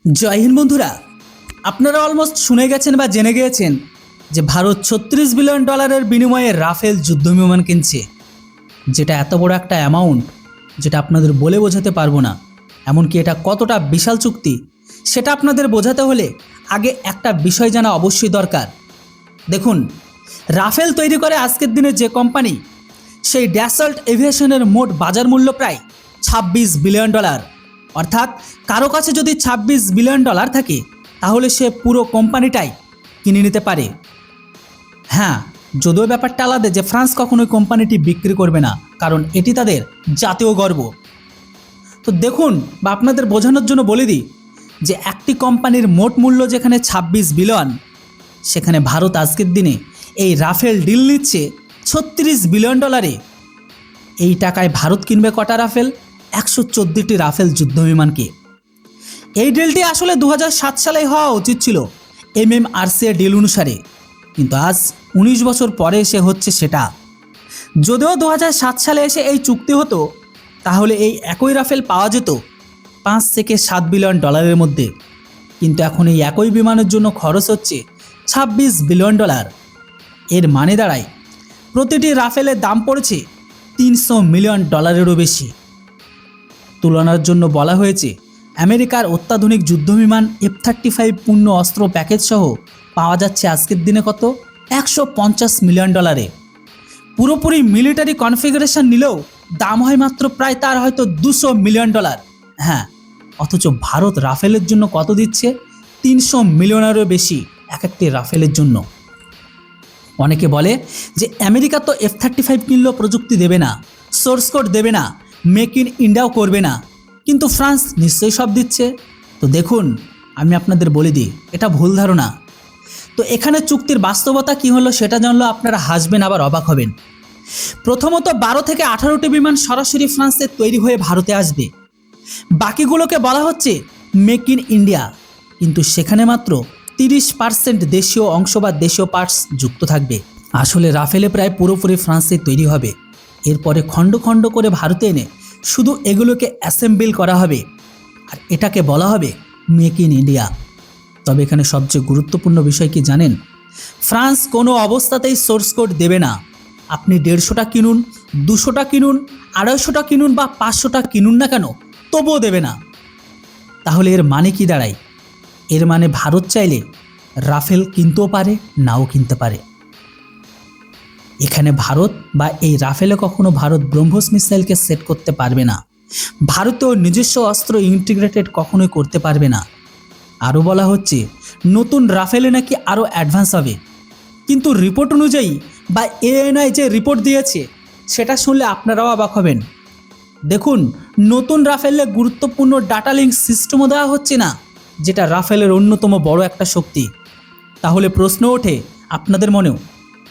জয় হিন্দ বন্ধুরা, আপনারা অলমোস্ট শুনে গেছেন বা জেনে গিয়েছেন যে ভারত $36 বিলিয়ন বিনিময়ে রাফেল যুদ্ধবিমান কিনছে, যেটা এত বড় একটা অ্যামাউন্ট যেটা আপনাদের বলে বোঝাতে পারবো না। এমনকি এটা কতটা বিশাল চুক্তি সেটা আপনাদের বোঝাতে হলে আগে একটা বিষয় জানা অবশ্যই দরকার। দেখুন, রাফেল তৈরি করে আজকের দিনে যে কোম্পানি, সেই ড্যাসল্ট এভিয়েশনের মোট বাজার মূল্য প্রায় $26 বিলিয়ন। অর্থাৎ কারো কাছে যদি $26 বিলিয়ন থাকে তাহলে সে পুরো কোম্পানিটাই কিনে নিতে পারে। হ্যাঁ, যদিও ব্যাপারটা আলাদা যে ফ্রান্স কখনোই কোম্পানিটি বিক্রি করবে না, কারণ এটি তাদের জাতীয় গর্ব। তো দেখুন, বা আপনাদের বোঝানোর জন্য বলে দিই যে একটি কোম্পানির মোট মূল্য যেখানে $26 বিলিয়ন, সেখানে ভারত আজকের দিনে এই রাফেল ডিল নিচ্ছে $36 বিলিয়ন। এই টাকায় ভারত কিনবে কটা রাফেল? 114টি রাফেল যুদ্ধবিমানকে। এই ডিলটি আসলে 2007 সালেই হওয়া উচিত ছিল MMRCA ডিল অনুসারে, কিন্তু আজ 19 বছর পরে এসে হচ্ছে সেটা। যদিও 2007 সালে এসে এই চুক্তি হতো, তাহলে এই একই রাফেল পাওয়া যেত $5 থেকে $7 বিলিয়ন মধ্যে, কিন্তু এখন এই একই বিমানের জন্য খরচ হচ্ছে $26 বিলিয়ন। এর মানে দাঁড়ায় প্রতিটি রাফেলের দাম পড়েছে $300 মিলিয়ন বেশি। তুলনার জন্য বলা হয়েছে আমেরিকার অত্যাধুনিক যুদ্ধবিমান F-35 পূর্ণ অস্ত্র প্যাকেজ সহ পাওয়া যাচ্ছে আজকের দিনে কত? $150 মিলিয়ন। পুরোপুরি মিলিটারি কনফিগারেশন নিলেও দাম হয় মাত্র প্রায় তার হয়তো $200 মিলিয়ন। হ্যাঁ, অথচ ভারত রাফেলের জন্য কত দিচ্ছে? $300 মিলিয়নেরও বেশি এক একটি রাফেলের জন্য। অনেকে বলে যে আমেরিকা তো F-35 কিনলেও প্রযুক্তি দেবে না, সোর্স কোড দেবে না, মেক ইন ইন্ডিয়াও করবে না, কিন্তু ফ্রান্স নিশ্চয়ই সব দিচ্ছে। তো দেখুন, আমি আপনাদের বলে দিই, এটা ভুল ধারণা। তো এখানে চুক্তির বাস্তবতা কি হলো সেটা জানলেও আপনারা হাসবেন, আবার অবাক হবেন। প্রথমত 12 থেকে 18টি বিমান সরাসরি ফ্রান্সে তৈরি হয়ে ভারতে আসবে, বাকিগুলোকে বলা হচ্ছে মেক ইন ইন্ডিয়া, কিন্তু সেখানে মাত্র 30% দেশীয় অংশ বা দেশীয় পার্টস যুক্ত থাকবে। আসলে রাফেলে প্রায় পুরোপুরি ফ্রান্সে তৈরি হবে, এরপরে খণ্ড খণ্ড করে ভারতে এনে শুধু এগুলোকে অ্যাসেম্বল করা হবে, আর এটাকে বলা হবে মেক ইন ইন্ডিয়া। তবে এখানে সবচেয়ে গুরুত্বপূর্ণ বিষয় কি জানেন? ফ্রান্স কোনো অবস্থাতেই সোর্স কোড দেবে না। আপনি 150টা কিনুন, 200টা কিনুন, 250টা কিনুন বা 500টা কিনুন না কেন, তবুও দেবে না। তাহলে এর মানে কি দাঁড়ায়? এর মানে ভারত চাইলে রাফেল কিনতেও পারে, নাও কিনতে পারে। এখানে ভারত বা এই রাফেলে কখনো ভারত ব্রহ্মোস মিসাইলকে সেট করতে পারবে না। ভারতেও নিজস্ব অস্ত্র ইন্টিগ্রেটেড কখনোই করতে পারবে না। আরও বলা হচ্ছে নতুন রাফেলে নাকি আরও অ্যাডভান্স হবে, কিন্তু রিপোর্ট অনুযায়ী বা ANI যে রিপোর্ট দিয়েছে সেটা শুনলে আপনারাও অবাক হবেন। দেখুন, নতুন রাফেলে গুরুত্বপূর্ণ ডাটা লিঙ্ক সিস্টেমও দেওয়া হচ্ছে না, যেটা রাফেলের অন্যতম বড় একটা শক্তি। তাহলে প্রশ্ন ওঠে আপনাদের মনেও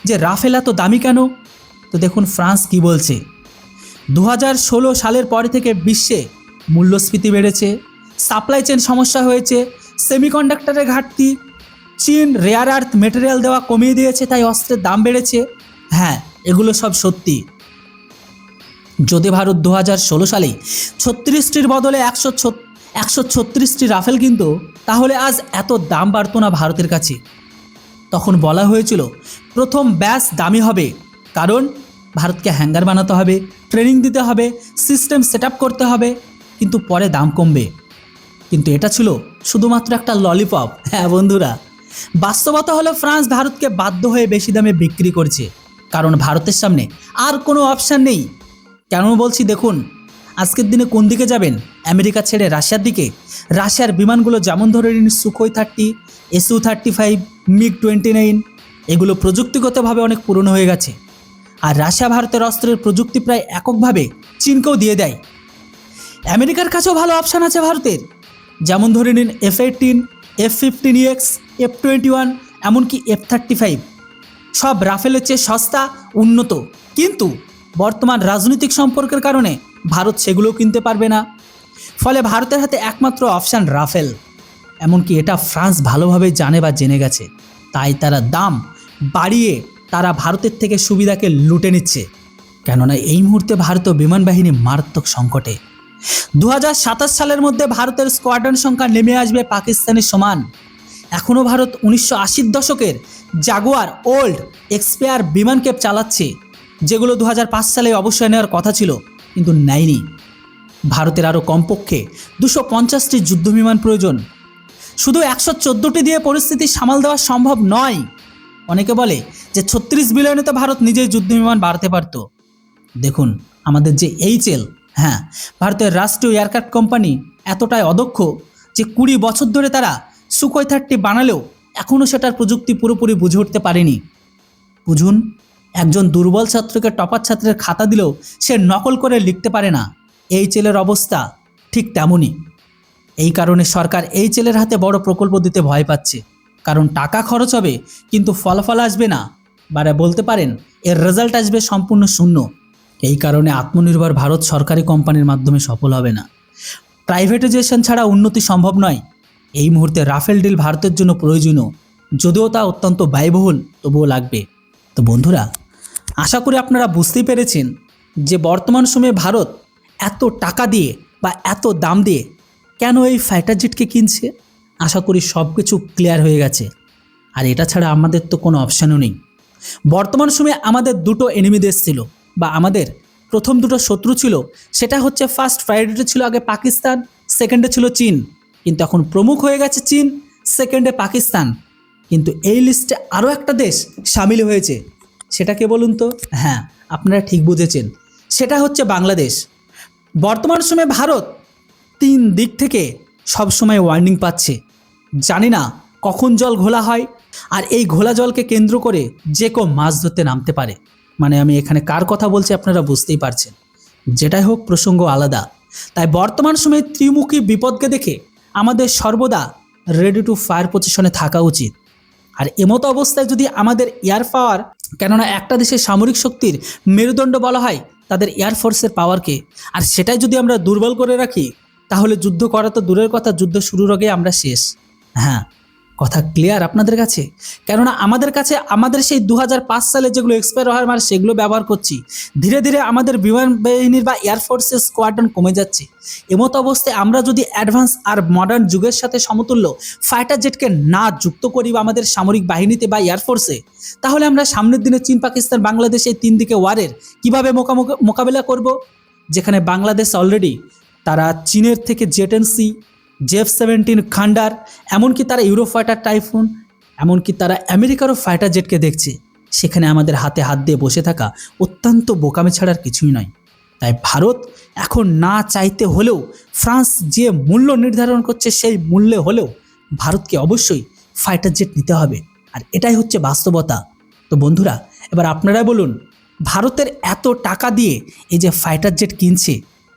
যে রাফেল এত দামি কেন? তো দেখুন ফ্রান্স কি বলছে। 2016 সালের পরে থেকে বিশ্বে মূল্যস্ফীতি বেড়েছে, সাপ্লাই চেন সমস্যা হয়েছে, সেমিকন্ডাক্টরের ঘাটতি, চীন রেয়ার আর্থ মেটেরিয়াল দেওয়া কমিয়ে দিয়েছে, তাই অস্ত্রের দাম বেড়েছে। হ্যাঁ, এগুলো সব সত্যি। যদি ভারত 2016 সালে 36টির বদলে 136টি রাফেল কিনতো, তাহলে আজ এত দাম বাড়তো না ভারতের কাছে। তখন বলা হয়েছিল প্রথম ব্যাচ দামি হবে, কারণ ভারতকে হ্যাঙ্গার বানাতে হবে, ট্রেনিং দিতে হবে, সিস্টেম সেট করতে হবে, কিন্তু পরে দাম কমবে। কিন্তু এটা ছিল শুধুমাত্র একটা ললিপপ। হ্যাঁ বন্ধুরা, বাস্তবতা হলো ফ্রান্স ভারতকে বাধ্য হয়ে বেশি দামে বিক্রি করছে, কারণ ভারতের সামনে আর কোনো অপশান নেই। কেন বলছি দেখুন, আজকের দিনে কোন দিকে যাবেন? আমেরিকা ছেড়ে রাশিয়ার দিকে। রাশিয়ার বিমানগুলো যেমন ধরে নিন সুখোই 30, Su-35, MiG-29, এগুলো প্রযুক্তিগতভাবে অনেক পুরনো হয়ে গেছে। আর রাশিয়া ভারতের অস্ত্রের প্রযুক্তি প্রায় এককভাবে চীনকেও দিয়ে দেয়। আমেরিকার কাছেও ভালো অপশান আছে ভারতের, যেমন ধরে নিন F-18, F-15EX, F-21, এমনকি F-35। সব রাফেলের চেয়ে সস্তা, উন্নত, কিন্তু বর্তমান রাজনৈতিক সম্পর্কের কারণে ভারত সেগুলোও কিনতে পারবে না। ফলে ভারতের হাতে একমাত্র অপশান রাফেল। এমনকি এটা ফ্রান্স ভালোভাবে জানে বা জেনে গেছে, তাই তারা দাম বাড়িয়ে তারা ভারতের থেকে সুবিধাকে লুটে নিচ্ছে। কেননা এই মুহূর্তে ভারতীয় বিমান বাহিনী মারাত্মক সংকটে। 2027 সালের মধ্যে ভারতের স্কোয়াড্রন সংখ্যা নেমে আসবে পাকিস্তানের সমান। এখনও ভারত 1980-র দশকের জাগুয়ার ওল্ড এক্সপায়ার বিমানকে চালাচ্ছে, যেগুলো 2005 সালে অবশ্যই নেওয়ার কথা ছিল কিন্তু নেয়নি। ভারতের আরও কমপক্ষে 250টি যুদ্ধবিমান প্রয়োজন। শুধু 114টি দিয়ে পরিস্থিতি সামাল দেওয়া সম্ভব নয়। অনেকে বলে যে 36 বিলিয়নে তো ভারত নিজেই যুদ্ধবিমান বাড়াতে পারত। দেখুন আমাদের যে এইচএল, হ্যাঁ, ভারতের রাষ্ট্রীয় এয়ারক্রাফট কোম্পানি এতটাই অদক্ষ যে 20 বছর ধরে তারা সুখোই 30 বানালেও এখনও সেটার প্রযুক্তি পুরোপুরি বুঝে উঠতে পারেনি। বুঝুন, একজন দুর্বল ছাত্রকে টপার ছাত্রের খাতা দিলেও সে নকল করে লিখতে পারে না। এইচএলের অবস্থা ঠিক তেমনই। এই কারণে সরকার এইচএলের হাতে বড় প্রকল্প দিতে ভয় পাচ্ছে, কারণ টাকা খরচ হবে কিন্তু ফলাফল আসবে না, বারে বলতে পারেন এর রেজাল্ট আসবে সম্পূর্ণ শূন্য। এই কারণে আত্মনির্ভর ভারত সরকারি কোম্পানির মাধ্যমে সফল হবে না। প্রাইভেটাইজেশন ছাড়া উন্নতি সম্ভব নয়। এই মুহূর্তে রাফেল ডিল ভারতের জন্য প্রয়োজনীয়, যদিও তা অত্যন্ত ব্যয়বহুল, তবুও লাগবে। তো বন্ধুরা, আশা করি আপনারা বুঝতেই পেরেছেন যে বর্তমান সময়ে ভারত এত টাকা দিয়ে বা এত দাম দিয়ে কেন এই ফাইটার জেটকে কিনছে। আশা করি সব কিছু ক্লিয়ার হয়ে গেছে। আর এটা ছাড়া আমাদের তো কোনো অপশানও নেই। বর্তমান সময়ে আমাদের দুটো এনিমি দেশ ছিল, বা আমাদের প্রথম দুটো শত্রু ছিল। সেটা হচ্ছে ফার্স্ট প্রায়োরিটি ছিল আগে পাকিস্তান, সেকেন্ডে ছিল চীন। কিন্তু এখন প্রমুখ হয়ে গেছে চীন, সেকেন্ডে পাকিস্তান। কিন্তু এই লিস্টে আরও একটা দেশ সামিল হয়েছে। সেটা কে বলুন তো? হ্যাঁ, আপনারা ঠিক বুঝেছেন, সেটা হচ্ছে বাংলাদেশ। বর্তমান সময়ে ভারত 3 দিক থেকে সবসময় ওয়ার্নিং পাচ্ছে। জানি না কখন জল ঘোলা হয়, আর এই ঘোলা জলকে কেন্দ্র করে যে কেউ মাছ ধরতে নামতে পারে। মানে আমি এখানে কার কথা বলছি আপনারা বুঝতেই পারছেন। যেটাই হোক, প্রসঙ্গ আলাদা। তাই বর্তমান সময়ে ত্রিমুখী বিপদকে দেখে আমাদের সর্বদা রেডি টু ফায়ার পজিশনে থাকা উচিত। আর এমতো অবস্থায় যদি আমাদের এয়ার পাওয়ার, কেননা একটা দেশের সামরিক শক্তির মেরুদণ্ড বলা হয় তাদের এয়ারফোর্সের পাওয়ারকে, আর সেটাই যদি আমরা দুর্বল করে রাখি, তাহলে যুদ্ধ করা তো দূরের কথা, যুদ্ধ শুরুর আগে আমরা শেষ। হ্যাঁ, কথা ক্লিয়ার আপনাদের কাছে? কেননা আমাদের কাছে আমাদের সেই 2005 সালে যেগুলো এক্সপায়ার হয় আমরা সেগুলো ব্যবহার করছি। ধীরে ধীরে আমাদের বিমান বাহিনীর বা এয়ারফোর্সের স্কোয়াড্রন কমে যাচ্ছে। এমতো অবস্থায় আমরা যদি অ্যাডভান্স আর মডার্ন যুগের সাথে সমতুল্য ফাইটার জেটকে না যুক্ত করি বা আমাদের সামরিক বাহিনীতে বা এয়ারফোর্সে, তাহলে আমরা সামনের দিনে চীন, পাকিস্তান, বাংলাদেশ এই 3 দিকে ওয়ারের কীভাবে মোকাবেলা করব? যেখানে বাংলাদেশ অলরেডি তারা চীনের থেকে জেটেনসি, F-17 খান্ডার, এমনকি তারা ইউরোফাইটার টাইফুন, এমনকি তারা আমেরিকারও ফাইটার জেটকে দেখছে। সেখানে আমাদের হাতে হাত দিয়ে বসে থাকা অত্যন্ত বোকামি ছাড়ার কিছুই নয়। তাই ভারত এখন না চাইতে হলেও, ফ্রান্স যে মূল্য নির্ধারণ করছে সেই মূল্যে হলেও ভারতকে অবশ্যই ফাইটার জেট নিতে হবে। আর এটাই হচ্ছে বাস্তবতা। তো বন্ধুরা, এবার আপনারাই বলুন, ভারতের এত টাকা দিয়ে এই যে ফাইটার জেট কিনছে,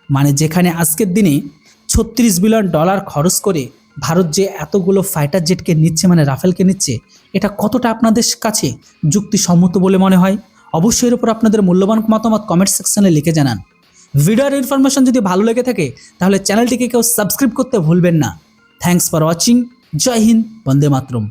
মানে যেখানে আজকের দিনে $36 বিলিয়ন খরচ করে ভারত যে এতগুলো ফাইটার জেটকে নিচ্ছে, মানে রাফেলকে নিচ্ছে, এটা কতটা আপনাদের কাছে যুক্তিসম্মত বলে মনে হয়? অবশ্যই এর উপর আপনাদের মূল্যবান মতামত কমেন্ট সেকশনে লিখে জানান। ভিডিওর ইনফরমেশন যদি ভালো লেগে থাকে তাহলে চ্যানেলটিকে কেউ সাবস্ক্রাইব করতে ভুলবেন না। Thanks for watching. Jai Hind, Vande Mataram.